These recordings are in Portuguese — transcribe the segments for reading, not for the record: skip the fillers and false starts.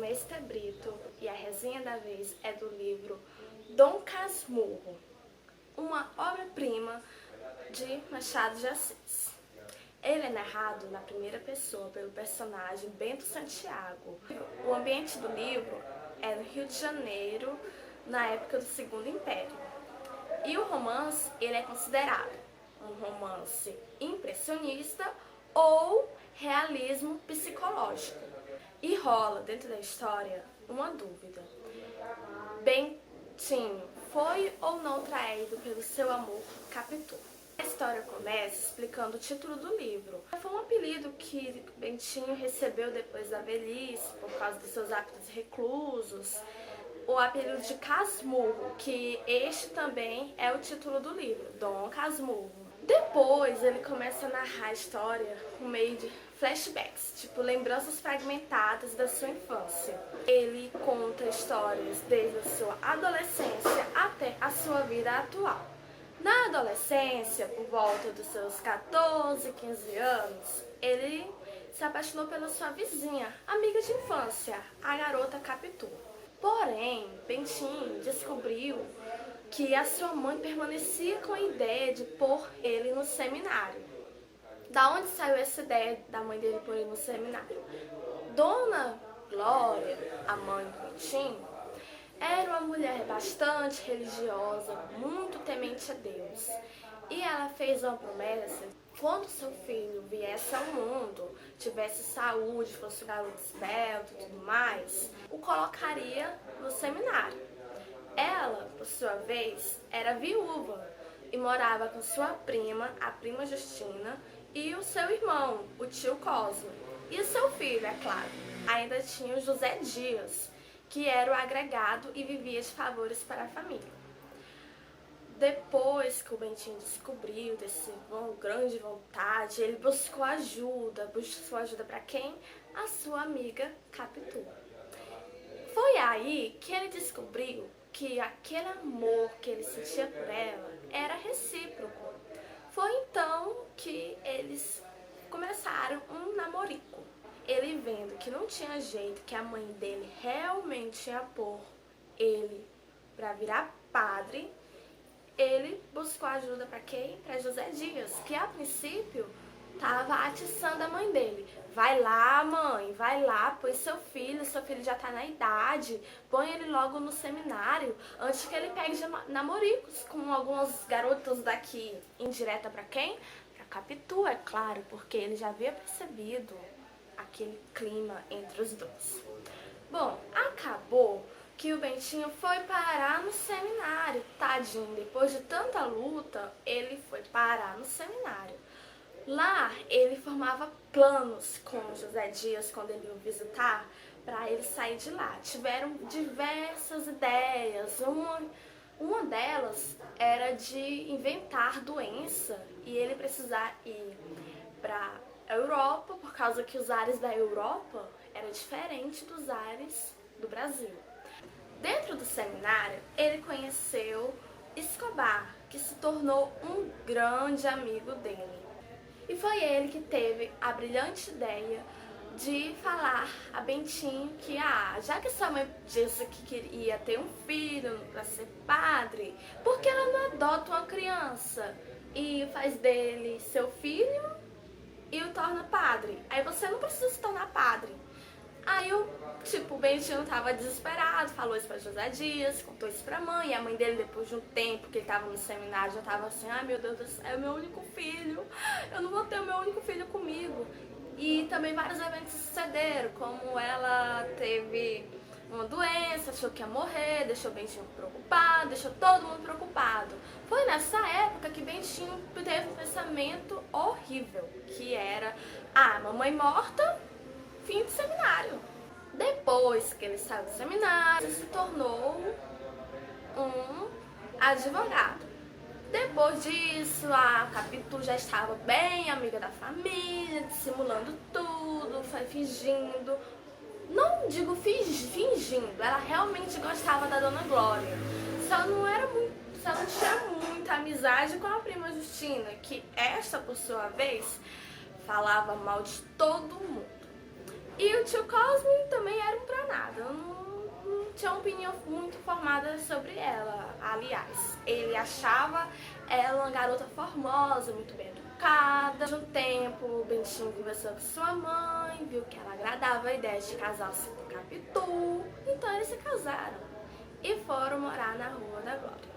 nome é Esther Brito e a resenha da vez é do livro Dom Casmurro, uma obra-prima de Machado de Assis. Ele é narrado na primeira pessoa pelo personagem Bento Santiago. O ambiente do livro é no Rio de Janeiro, na época do Segundo Império. E o romance ele é considerado um romance impressionista ou realismo psicológico. E rola dentro da história uma dúvida: Bentinho foi ou não traído pelo seu amor Capitu? A história começa explicando o título do livro. Foi um apelido que Bentinho recebeu depois da velhice, por causa dos seus hábitos reclusos. O apelido de Casmurro, que este também é o título do livro, Dom Casmurro. Depois ele começa a narrar a história por meio de flashbacks, tipo lembranças fragmentadas da sua infância. Ele conta histórias desde a sua adolescência até a sua vida atual. Na adolescência, por volta dos seus 14, 15 anos, ele se apaixonou pela sua vizinha, amiga de infância, a garota Capitu. Porém, Bentinho descobriu que a sua mãe permanecia com a ideia de pôr ele no seminário. Da onde saiu essa ideia da mãe dele pôr ele no seminário? Dona Glória, a mãe do Bentinho, era uma mulher bastante religiosa, muito temente a Deus. E ela fez uma promessa: quando seu filho viesse ao mundo, tivesse saúde, fosse um garoto esbelto e tudo mais, o colocaria no seminário. Ela, por sua vez, era viúva e morava com sua prima, a prima Justina, e o seu irmão, o tio Cosme. E o seu filho, é claro, ainda tinha o José Dias, que era o agregado e vivia de favores para a família. Depois que o Bentinho descobriu desse grande vontade, ele buscou ajuda. Buscou ajuda para quem? A sua amiga Capitu. Foi aí que ele descobriu que aquele amor que ele sentia por ela era recíproco. Foi então que eles começaram um namorico. Ele vendo que não tinha jeito, que a mãe dele realmente ia pôr ele para virar padre, ele buscou ajuda para quem? Para José Dias, que a princípio estava atiçando a mãe dele. Vai lá, mãe, vai lá, põe seu filho já está na idade, põe ele logo no seminário, antes que ele pegue namoricos com algumas garotas daqui. Indireta para quem? Para Capitu, é claro, porque ele já havia percebido aquele clima entre os dois. Bom, acabou que o Bentinho foi parar no seminário, tadinho. Depois de tanta luta, ele foi parar no seminário. Lá, ele formava planos com o José Dias quando ele ia visitar, para ele sair de lá. Tiveram diversas ideias. Uma delas era de inventar doença e ele precisar ir para a Europa, por causa que os ares da Europa eram diferentes dos ares do Brasil. Dentro do seminário, ele conheceu Escobar, que se tornou um grande amigo dele. E foi ele que teve a brilhante ideia de falar a Bentinho que, já que sua mãe disse que queria ter um filho para ser padre, por que ela não adota uma criança e faz dele seu filho e o torna padre? Aí você não precisa se tornar padre. Aí o Bentinho tava desesperado, falou isso pra José Dias, contou isso pra mãe, e a mãe dele, depois de um tempo que ele tava no seminário, já tava assim: ai meu Deus do céu, é o meu único filho, eu não vou ter o meu único filho comigo. E também vários eventos sucederam, como ela teve uma doença, achou que ia morrer, deixou o Bentinho preocupado, deixou todo mundo preocupado. Foi nessa época que Bentinho teve um pensamento horrível, que era: mamãe morta, fim do seminário. Depois que ele saiu do seminário, ele se tornou um advogado. Depois disso, a Capitu já estava bem amiga da família, dissimulando tudo, foi fingindo. Não digo fingindo, ela realmente gostava da Dona Glória. Só não tinha muita amizade com a prima Justina, que esta, por sua vez, falava mal de todo mundo. E o tio Cosme também era um pra nada, não tinha uma opinião muito formada sobre ela. Aliás, ele achava ela uma garota formosa, muito bem educada. De um tempo, o Bentinho conversou com sua mãe, viu que ela agradava a ideia de casar-se com o Capitu, então eles se casaram e foram morar na Rua da Glória.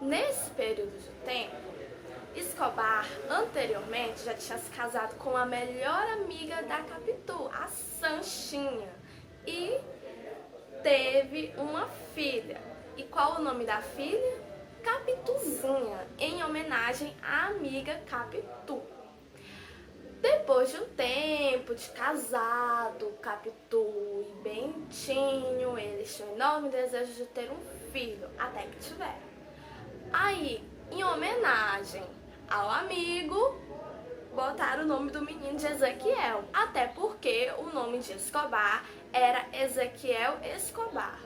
Nesse período de tempo, Escobar, anteriormente, já tinha se casado com a melhor amiga da Capitu, a Sanchinha, e teve uma filha. E qual o nome da filha? Capituzinha, em homenagem à amiga Capitu. Depois de um tempo de casado, Capitu e Bentinho, eles tinham um enorme desejo de ter um filho, até que tiveram. Aí, em homenagem ao amigo, botaram o nome do menino de Ezequiel. Até porque o nome de Escobar era Ezequiel Escobar.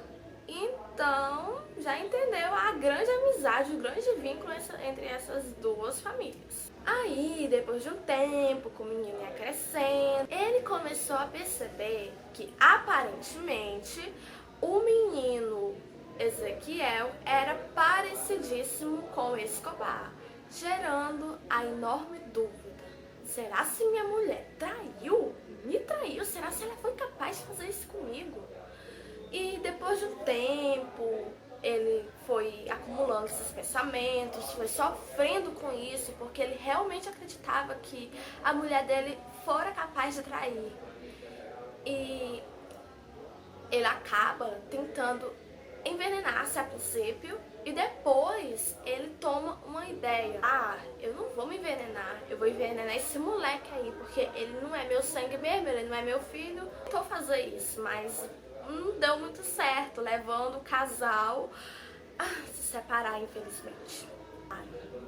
Então, já entendeu a grande amizade, o grande vínculo entre essas duas famílias. Aí, depois de um tempo, com o menino ia crescendo, ele começou a perceber que, aparentemente, o menino Ezequiel era parecidíssimo com Escobar, gerando a enorme dúvida: será se minha mulher traiu? Me traiu? Será se ela foi capaz de fazer isso comigo? E depois de um tempo, ele foi acumulando esses pensamentos, foi sofrendo com isso, porque ele realmente acreditava que a mulher dele fora capaz de trair. E ele acaba tentando envenenar-se a princípio e depois ele toma uma ideia: ah, eu não vou me envenenar, eu vou envenenar esse moleque aí, porque ele não é meu sangue mesmo, ele não é meu filho. Vou fazer isso, mas não deu muito certo, levando o casal a se separar, infelizmente.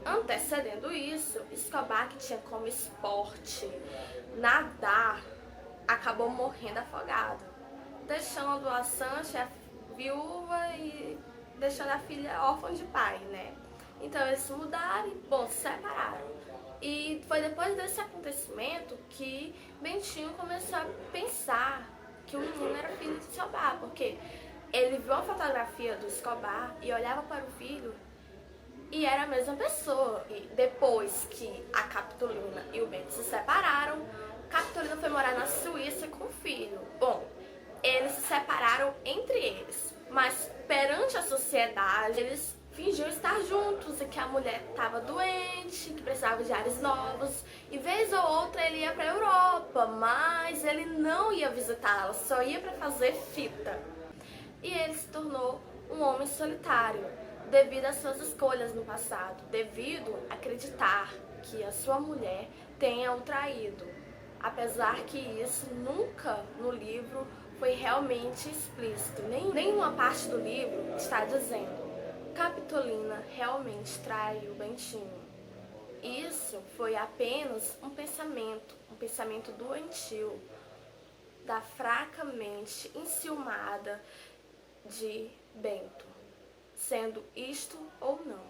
Antecedendo isso, Escobar, que tinha como esporte nadar, acabou morrendo afogado, deixando a Sancha viúva e deixando a filha órfã de pai, né? Então eles se mudaram e, bom, se separaram. E foi depois desse acontecimento que Bentinho começou a pensar que o menino era filho de Escobar, porque ele viu a fotografia do Escobar e olhava para o filho e era a mesma pessoa. E depois que a Capitolina e o Bento se separaram, Capitolina foi morar na Suíça com o filho. Bom, eles se separaram entre eles, mas perante a sociedade, eles fingiam estar juntos e que a mulher estava doente, que precisava de ares novos, e vez ou outra ele ia para a Europa, mas ele não ia visitá-la, só ia para fazer fita. E ele se tornou um homem solitário, devido às suas escolhas no passado, devido a acreditar que a sua mulher tenha o traído, apesar que isso nunca no livro foi realmente explícito. Nenhuma parte do livro está dizendo: Capitolina realmente traiu Bentinho. Isso foi apenas um pensamento doentio da fraca mente enciumada de Bento, sendo isto ou não.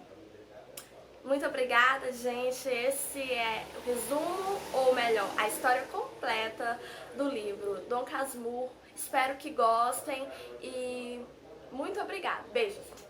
Muito obrigada, gente. Esse é o resumo, ou melhor, a história completa do livro Dom Casmurro. Espero que gostem e muito obrigada. Beijos!